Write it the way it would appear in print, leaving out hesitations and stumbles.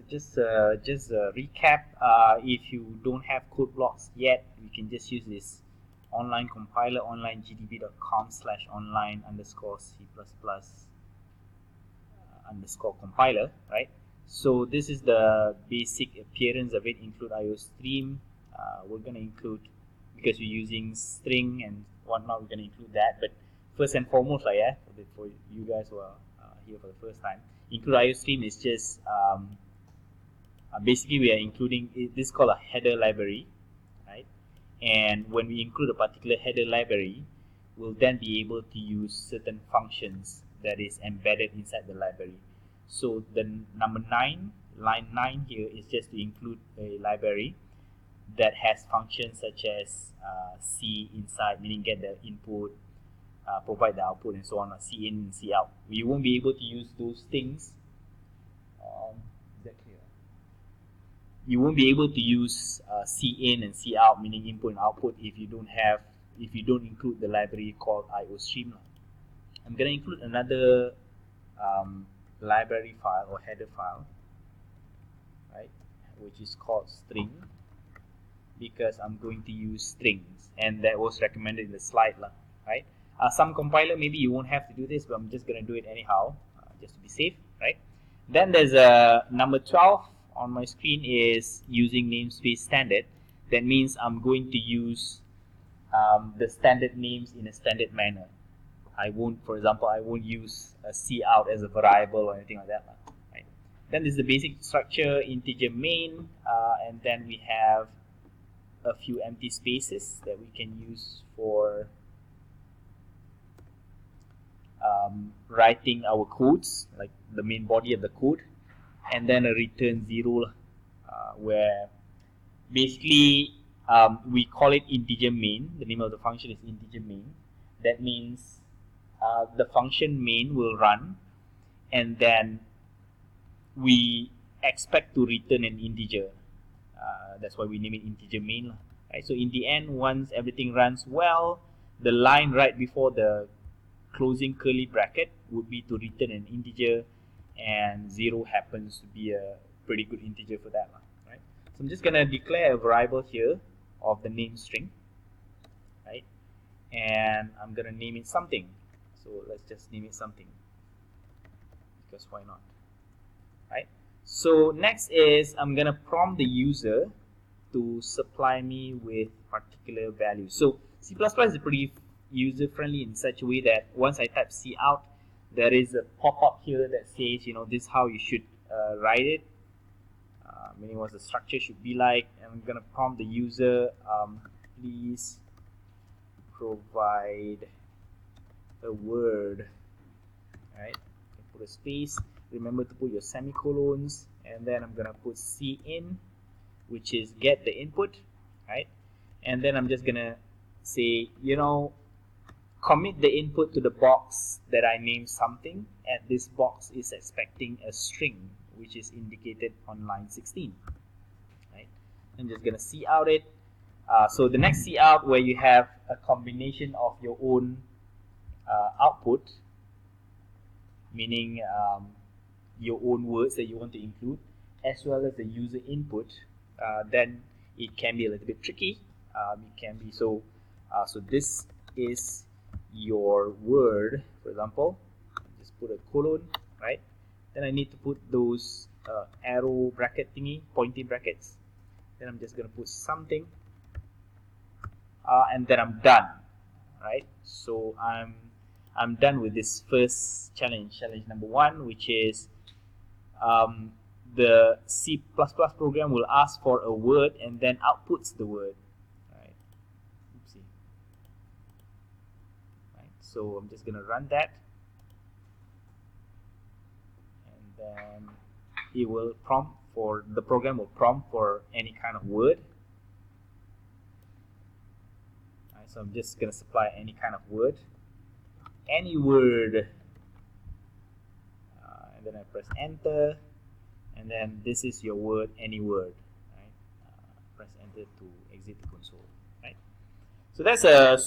just recap. If you don't have code blocks yet, you can just use this online compiler, onlinegdb.com/online underscore C++ underscore compiler, right? So this is the basic appearance of it. Include IO stream. We're gonna include, because we're using string and whatnot, we're gonna include that. But first and foremost, for you guys who are here for the first time, include IO stream is just basically we are including this is called a header library, right? And when we include a particular header library, we'll then be able to use certain functions that is embedded inside the library. So the number 9, line 9 here is just to include a library that has functions such as C inside, meaning get the input, provide the output, and so on, C in and C out. We won't be able to use those things. Is that clear? You won't be able to use C in and C out, meaning input and output, if you don't include the library called IOStream. I'm going to include another library file or header file, right, which is called string, because I'm going to use strings, and that was recommended in the slide, right? Some compiler maybe you won't have to do this, but I'm just going to do it anyhow, just to be safe, right? Then there's number 12 on my screen is using namespace standard. That means I'm going to use the standard names in a standard manner. For example, I won't use a C out as a variable or anything like that, right? Then there's the basic structure, integer main, and then we have a few empty spaces that we can use for writing our codes, like the main body of the code, and then a return 0, where basically we call it integer main. The name of the function is integer main. That means the function main will run, and then we expect to return an integer. That's why we name it integer main, right? So in the end, once everything runs well, the line right before the closing curly bracket would be to return an integer, and 0 happens to be a pretty good integer for that, right? So I'm just gonna declare a variable here of the name string, right? And I'm gonna name it something. So let's just name it something, because why not, right? So next is I'm gonna prompt the user to supply me with particular values. So C++ is pretty user friendly in such a way that once I type C out, there is a pop-up here that says, this is how you should write it, meaning what the structure should be like. And I'm gonna prompt the user, please provide a word, right? Put a space, remember to put your semicolons, and then I'm gonna put C in, which is get the input, right? And then I'm just gonna say, commit the input to the box that I named something, and this box is expecting a string, which is indicated on line 16, right? I'm just gonna C out it. So the next C out, where you have a combination of your own output, meaning your own words that you want to include, as well as the user input, then it can be a little bit tricky. It can be so this is your word, for example. Just put a colon, right? Then I need to put those arrow bracket thingy, pointy brackets. Then I'm just gonna put something, and then I'm done, right? So I'm done with this first challenge number 1, which is the C++ program will ask for a word and then outputs the word, right? Oopsie. Right, so I'm just gonna run that, and then the program will prompt for any kind of word. Right, so I'm just gonna supply any kind of word, any word, and then I press enter, and then this is your word, any word, right? Press enter to exit the console, right? So that's a